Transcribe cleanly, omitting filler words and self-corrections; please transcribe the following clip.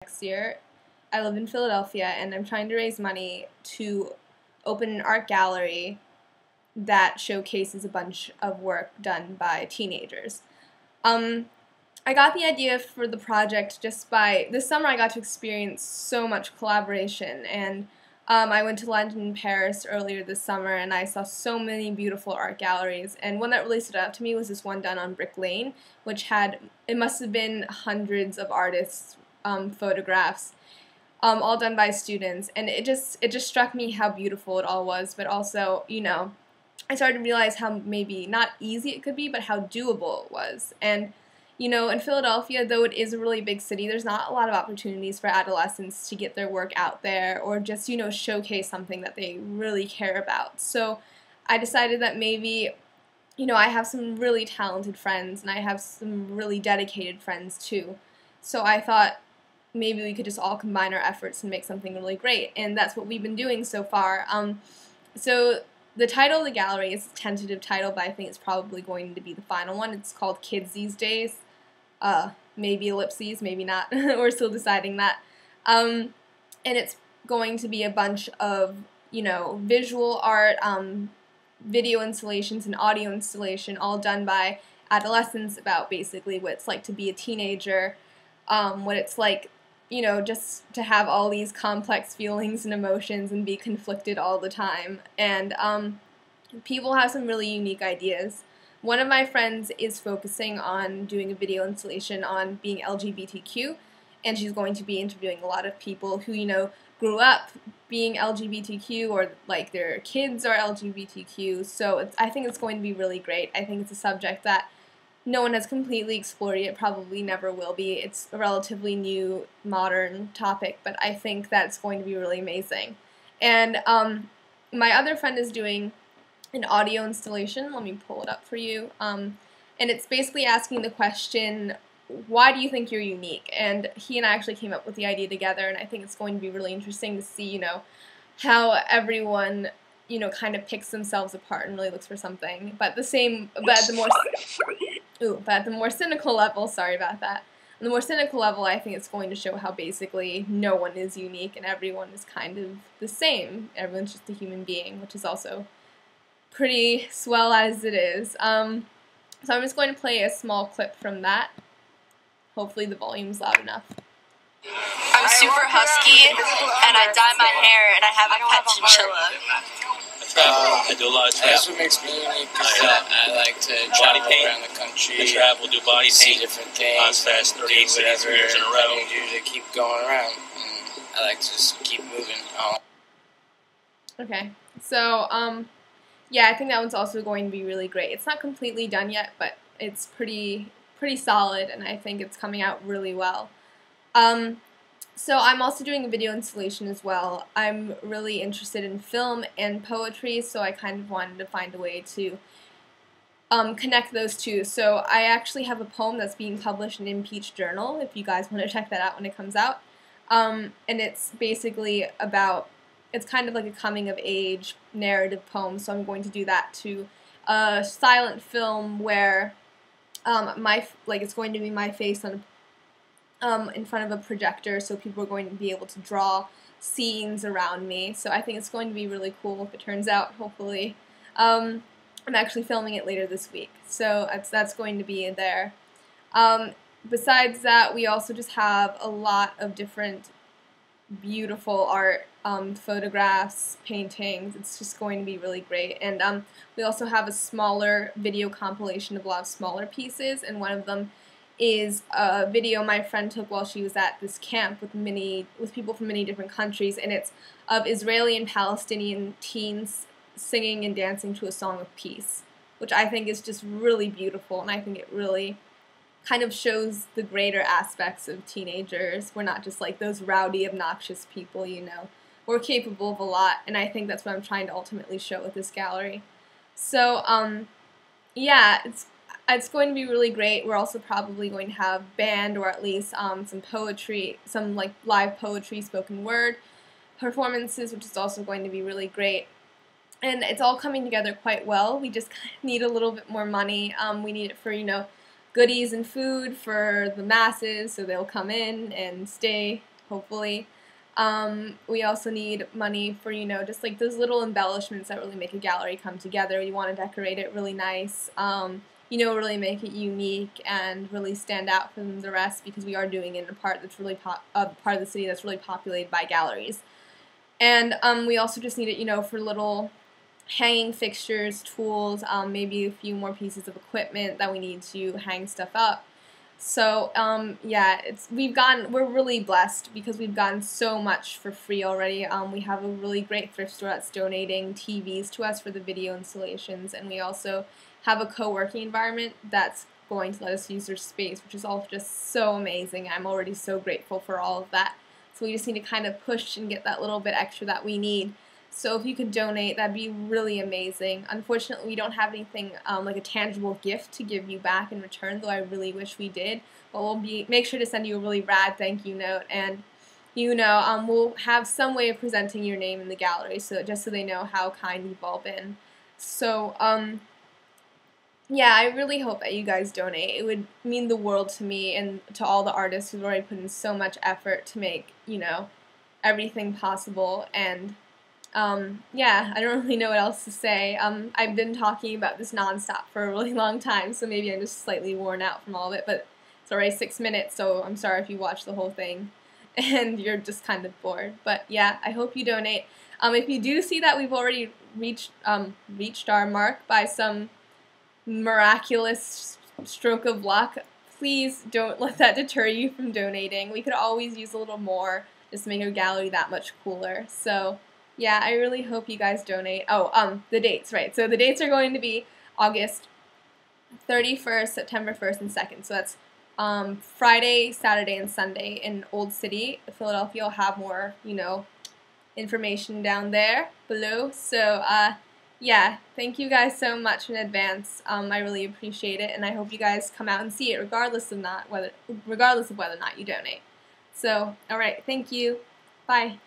next year. I live in Philadelphia, and I'm trying to raise money to open an art gallery that showcases a bunch of work done by teenagers. I got the idea for the project just by this summer. I got to experience so much collaboration, and I went to London and Paris earlier this summer, and I saw so many beautiful art galleries, and one that really stood out to me was this one done on Brick Lane, which had, it must have been hundreds of artists' photographs, all done by students, and it just struck me how beautiful it all was, but also, you know, I started to realize how maybe not easy it could be, but how doable it was. And you know, in Philadelphia, though it is a really big city, there's not a lot of opportunities for adolescents to get their work out there or just, you know, showcase something that they really care about. So I decided that maybe, you know, I have some really talented friends and I have some really dedicated friends too. So I thought maybe we could just all combine our efforts and make something really great. And that's what we've been doing so far. So the title of the gallery is a tentative title, but I think it's probably going to be the final one. It's called Kids These Days. Maybe ellipses, maybe not. We're still deciding that. And it's going to be a bunch of, you know, visual art, video installations and audio installation, all done by adolescents about basically what it's like to be a teenager, what it's like, you know, just to have all these complex feelings and emotions and be conflicted all the time. And people have some really unique ideas. One of my friends is focusing on doing a video installation on being LGBTQ, and she's going to be interviewing a lot of people who, you know, grew up being LGBTQ or like their kids are LGBTQ. So I think it's going to be really great. I think it's a subject that no one has completely explored yet, probably never will be. It's a relatively new, modern topic, but I think that's going to be really amazing. And my other friend is doing an audio installation. Let me pull it up for you. And it's basically asking the question, why do you think you're unique? And he and I actually came up with the idea together, and I think it's going to be really interesting to see, you know, how everyone, you know, kind of picks themselves apart and really looks for something. But at the more cynical level, sorry about that. On the more cynical level, I think it's going to show how basically no one is unique and everyone is kind of the same. Everyone's just a human being, which is also pretty swell as it is. So I'm just going to play a small clip from that. Hopefully the volume's loud enough. I'm super husky, and I dye my hair, and I have a pet chinchilla. I do a lot of travel. That's what makes me unique, because I like to travel around the country. Do body see paint. different things. Fast 38 cities, 3 years in a row. I need you to keep going around. And I like to just keep moving. Okay, so yeah, I think that one's also going to be really great. It's not completely done yet, but it's pretty solid, and I think it's coming out really well. So I'm also doing a video installation as well. I'm really interested in film and poetry, so I kind of wanted to find a way to connect those two. So I actually have a poem that's being published in Impeach Journal, if you guys want to check that out when it comes out. And it's basically about, it's kind of like a coming-of-age narrative poem, so I'm going to do that to a silent film where it's going to be my face on in front of a projector, so people are going to be able to draw scenes around me. So I think it's going to be really cool if it turns out, hopefully. I'm actually filming it later this week, so that's going to be in there. Besides that, we also just have a lot of different beautiful art, photographs, paintings. It's just going to be really great. And we also have a smaller video compilation of a lot of smaller pieces, and one of them is a video my friend took while she was at this camp with people from many different countries, and it's of Israeli and Palestinian teens singing and dancing to a song of peace, which I think is just really beautiful, and I think it really kind of shows the greater aspects of teenagers. We're not just like those rowdy, obnoxious people, you know. We're capable of a lot, and I think that's what I'm trying to ultimately show with this gallery. So, yeah, it's going to be really great. We're also probably going to have band, or at least some poetry, some like live poetry, spoken word performances, which is also going to be really great. And it's all coming together quite well. We just kind of need a little bit more money. We need it for, you know, goodies and food for the masses, so they'll come in and stay hopefully. We also need money for, you know, just like those little embellishments that really make a gallery come together. You want to decorate it really nice, you know, really make it unique and really stand out from the rest, because we are doing it in a part that's really part of the city that's really populated by galleries. And we also just need it, you know, for little hanging fixtures, tools, maybe a few more pieces of equipment that we need to hang stuff up. So yeah, we're really blessed because we've gotten so much for free already. We have a really great thrift store that's donating TVs to us for the video installations, and we also have a co-working environment that's going to let us use their space, which is all just so amazing. I'm already so grateful for all of that. So we just need to kind of push and get that little bit extra that we need. So if you could donate, that'd be really amazing. Unfortunately, we don't have anything like a tangible gift to give you back in return, though I really wish we did. But we'll make sure to send you a really rad thank you note, and you know, we'll have some way of presenting your name in the gallery, so just so they know how kind you've all been. So yeah, I really hope that you guys donate. It would mean the world to me and to all the artists who've already put in so much effort to make, you know, everything possible. And yeah, I don't really know what else to say. I've been talking about this nonstop for a really long time, so maybe I'm just slightly worn out from all of it, but it's already 6 minutes, so I'm sorry if you watch the whole thing and you're just kind of bored. But yeah, I hope you donate. If you do see that we've already reached our mark by some miraculous stroke of luck, please don't let that deter you from donating. We could always use a little more just to make our gallery that much cooler. So yeah, I really hope you guys donate. Oh, the dates, right. So the dates are going to be August 31st, September 1st, and 2nd. So that's Friday, Saturday, and Sunday in Old City. Philadelphia will have more, you know, information down there below. So yeah, thank you guys so much in advance. I really appreciate it, and I hope you guys come out and see it regardless of whether or not you donate. So, alright, thank you. Bye.